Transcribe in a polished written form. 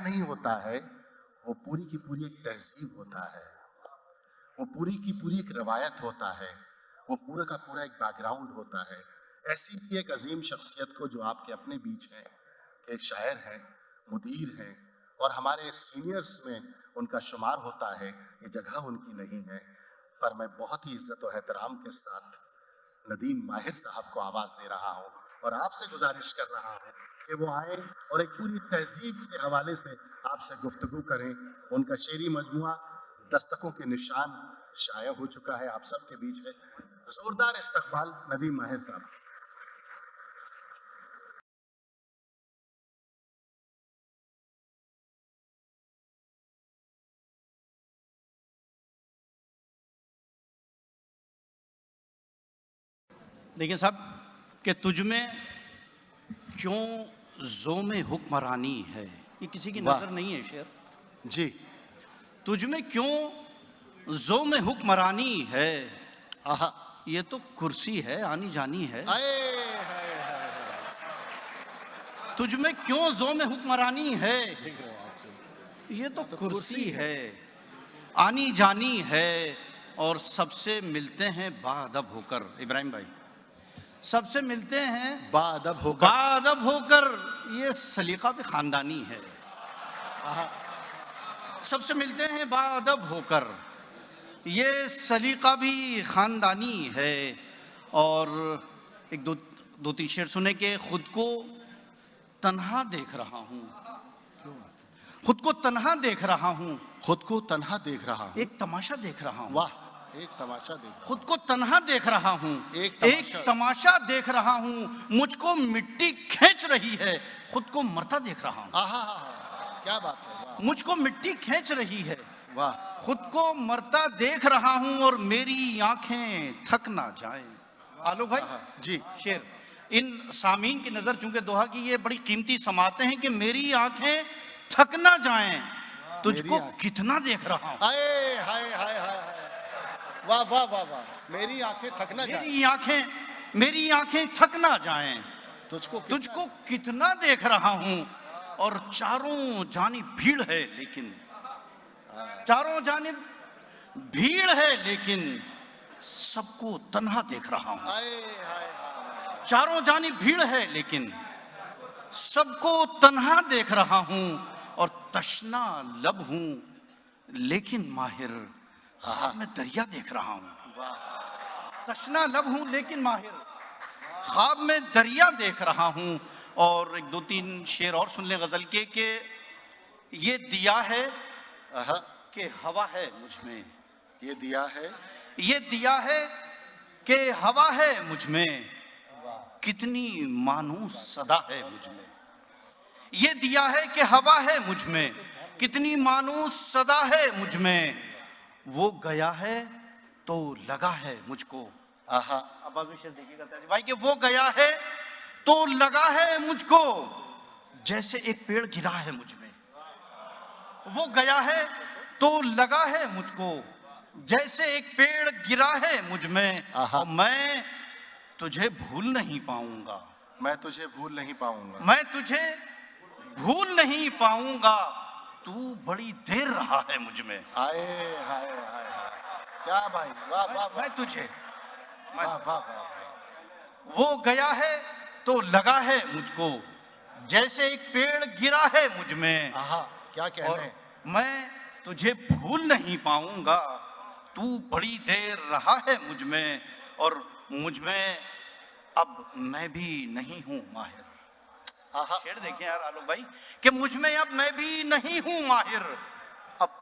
नहीं होता है, वो पूरी की पूरी एक तहजीब होता है, वो पूरी की पूरी एक रवायत होता है, वो पूरा का पूरा एक बैकग्राउंड होता है। ऐसी ही एक अजीम शख्सियत को जो आपके अपने बीच है, एक शायर हैं, मुदीर हैं और हमारे सीनियर्स में उनका शुमार होता है, ये जगह उनकी नहीं है, पर मैं बहुत ही इज्जत और एहतराम के साथ नदीम माहिर साहब को आवाज दे रहा हूँ और आपसे गुजारिश कर रहा हूँ कि वो आए और एक पूरी तहजीब के हवाले से आपसे गुफ्तगू करें। उनका शेरी मजमुआ दस्तकों के निशान शाया हो चुका है, आप सबके बीच है। जोरदार इस्तकबाल नदीम माहिर साहब। देखिए साहब कि तुझ में क्यों ज़ोम हुक्मरानी है, ये किसी की नजर नहीं है शेर जी। तुझ में क्यों ज़ोम हुक्मरानी है, आहा, ये तो कुर्सी है आनी जानी है। हाय हाय हाय। तुझ में क्यों ज़ोम हुक्मरानी है, ये तो कुर्सी है आनी जानी है। और सबसे मिलते हैं बाअदब होकर, इब्राहिम भाई सबसे मिलते हैं बाअदब होकर। बाअदब होकर, ये सलीका भी खानदानी है। आहा, सबसे मिलते हैं बाअदब होकर, ये सलीका भी खानदानी है। और एक दो तीन शेर सुने के खुद को तन्हा देख रहा हूँ, खुद को तन्हा देख रहा हूँ, खुद को तन्हा देख रहा हूँ। एक तमाशा देख रहा हूँ। वाह, एक तमाशा देख। खुद को तन्हा देख रहा हूँ, एक तमाशा देख रहा हूँ, मुझको मिट्टी खींच रही है, खुद को मरता देख रहा हूँ। आहा, क्या बात है, वाह। मुझको मिट्टी खींच रही है, वाह। खुद को मरता देख रहा हूँ और मेरी आंखें थक ना जाएं। आलोक भाई जी, शेर इन सामीन की नजर चूंकि दोहा की ये बड़ी कीमती समाते हैं कि मेरी आंखें थक ना जाएं, तुझको कितना देख रहा हूँ। हाय हाय हाय हाय, वाह वाह वाह वाह, मेरी आंखें थक ना जाएं, मेरी आंखें थक ना जाएं, तुझको कितना देख रहा हूँ। और चारों जानिब भीड़ है लेकिन, चारों जानिब भीड़ है लेकिन सबको तन्हा देख रहा हूँ। हाय हाय हाय, चारों जानिब भीड़ है लेकिन सबको तन्हा देख रहा हूँ। और तशना लब हूँ लेकिन माहिर, ख्वाब में दरिया देख रहा हूँ। तशना लब हूँ लेकिन माहिर, ख्वाब में दरिया देख रहा हूँ। और एक दो तीन शेर और सुन ले गजल के कि ये दिया है कि हवा है मुझ में, ये दिया है, ये दिया है कि हवा है मुझ में, कितनी मानूस सदा है मुझ में। ये दिया है कि हवा है मुझ में, कितनी मानूस सदा है मुझ में। वो गया है तो लगा है मुझको। आहा, अब आगे शेर देखिएगा भाई कि वो गया है तो लगा है मुझको, जैसे एक पेड़ गिरा है मुझ में। वो गया है तो लगा है मुझको, जैसे एक पेड़ गिरा है मुझ में। और मैं तुझे भूल नहीं पाऊंगा, मैं तुझे भूल नहीं पाऊंगा, मैं तुझे भूल नहीं पाऊंगा, तू बड़ी देर रहा है मुझ में। हाय हाय हाय, क्या भाई, वाह वाह, मैं तुझे, वाह वाह वाह। वो गया है तो लगा है मुझको, जैसे एक पेड़ गिरा है मुझ में। आहा, क्या कहने। मैं तुझे भूल नहीं पाऊंगा, तू बड़ी देर रहा है मुझ में। और मुझ में अब मैं भी नहीं हूं माहिर। शेर देखें यार आलोक भाई कि मुझ में अब मैं भी नहीं हूं माहिर,